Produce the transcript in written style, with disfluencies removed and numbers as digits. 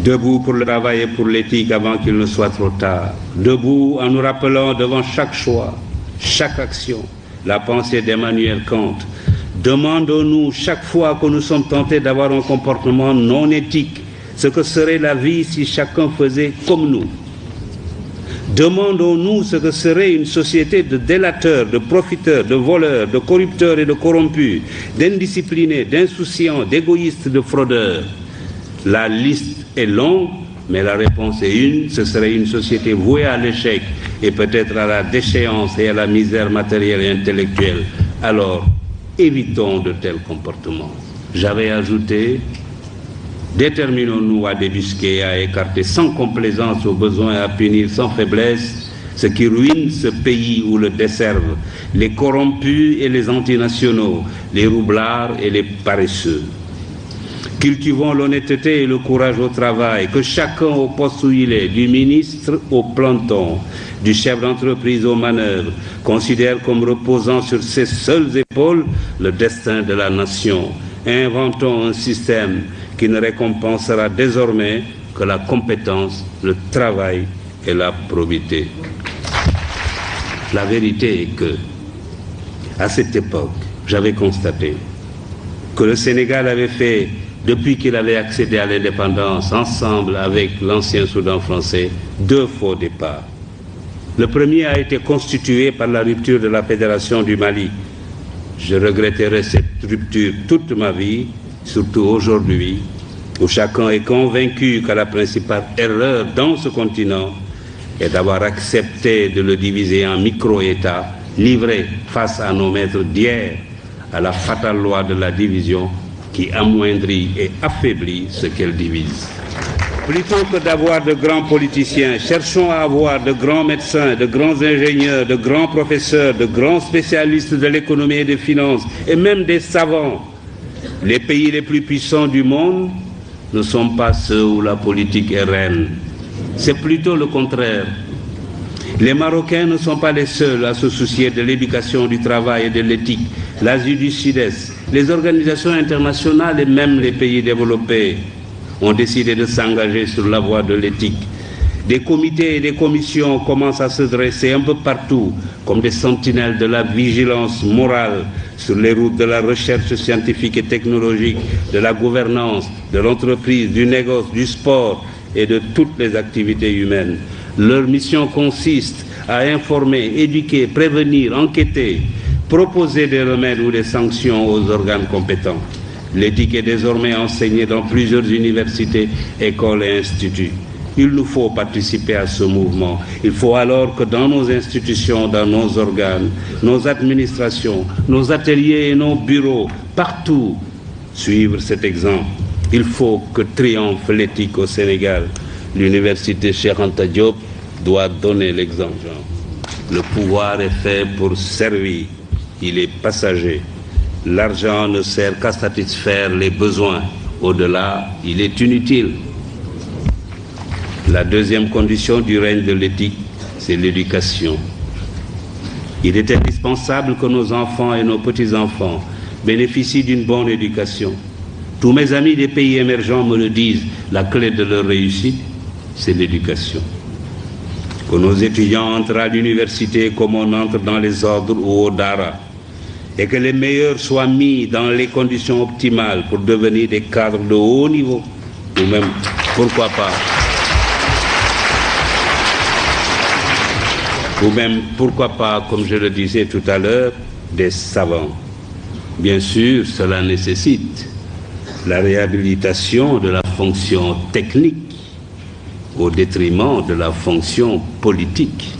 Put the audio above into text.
Debout pour le travail et pour l'éthique avant qu'il ne soit trop tard. Debout en nous rappelant devant chaque choix, chaque action, la pensée d'Emmanuel Kant. Demandons-nous chaque fois que nous sommes tentés d'avoir un comportement non éthique, ce que serait la vie si chacun faisait comme nous. Demandons-nous ce que serait une société de délateurs, de profiteurs, de voleurs, de corrupteurs et de corrompus, d'indisciplinés, d'insouciants, d'égoïstes, de fraudeurs. La liste est longue, mais la réponse est une, ce serait une société vouée à l'échec et peut-être à la déchéance et à la misère matérielle et intellectuelle. Alors, évitons de tels comportements. J'avais ajouté, déterminons-nous à débusquer, à écarter sans complaisance au besoin, à punir sans faiblesse ce qui ruine ce pays ou le desservent, les corrompus et les antinationaux, les roublards et les paresseux. Cultivons l'honnêteté et le courage au travail, que chacun au poste où il est, du ministre au planton, du chef d'entreprise aux manœuvres, considère comme reposant sur ses seules épaules le destin de la nation. Inventons un système qui ne récompensera désormais que la compétence, le travail et la probité. La vérité est que, à cette époque, j'avais constaté que le Sénégal avait fait, depuis qu'il avait accédé à l'indépendance, ensemble avec l'ancien Soudan français, 2 faux départs. Le premier a été constitué par la rupture de la Fédération du Mali. Je regretterai cette rupture toute ma vie, surtout aujourd'hui, où chacun est convaincu que la principale erreur dans ce continent est d'avoir accepté de le diviser en micro-États, livrés face à nos maîtres d'hier, à la fatale loi de la division qui amoindrit et affaiblit ce qu'elle divise. Plutôt que d'avoir de grands politiciens, cherchons à avoir de grands médecins, de grands ingénieurs, de grands professeurs, de grands spécialistes de l'économie et des finances, et même des savants. Les pays les plus puissants du monde ne sont pas ceux où la politique est reine. C'est plutôt le contraire. Les Marocains ne sont pas les seuls à se soucier de l'éducation, du travail et de l'éthique. L'Asie du Sud-Est, les organisations internationales et même les pays développés ont décidé de s'engager sur la voie de l'éthique. Des comités et des commissions commencent à se dresser un peu partout comme des sentinelles de la vigilance morale sur les routes de la recherche scientifique et technologique, de la gouvernance, de l'entreprise, du négoce, du sport et de toutes les activités humaines. Leur mission consiste à informer, éduquer, prévenir, enquêter, proposer des remèdes ou des sanctions aux organes compétents. L'éthique est désormais enseignée dans plusieurs universités, écoles et instituts. Il nous faut participer à ce mouvement. Il faut alors que dans nos institutions, dans nos organes, nos administrations, nos ateliers et nos bureaux, partout, suivre cet exemple. Il faut que triomphe l'éthique au Sénégal. L'université Cheikh Anta Diop doit donner l'exemple. Le pouvoir est fait pour servir. Il est passager. L'argent ne sert qu'à satisfaire les besoins. Au-delà, il est inutile. La deuxième condition du règne de l'éthique, c'est l'éducation. Il est indispensable que nos enfants et nos petits-enfants bénéficient d'une bonne éducation. Tous mes amis des pays émergents me le disent, la clé de leur réussite, c'est l'éducation. Que nos étudiants entrent à l'université comme on entre dans les ordres ou au Dara, et que les meilleurs soient mis dans les conditions optimales pour devenir des cadres de haut niveau, ou même, pourquoi pas, comme je le disais tout à l'heure, des savants. Bien sûr, cela nécessite la réhabilitation de la fonction technique au détriment de la fonction politique.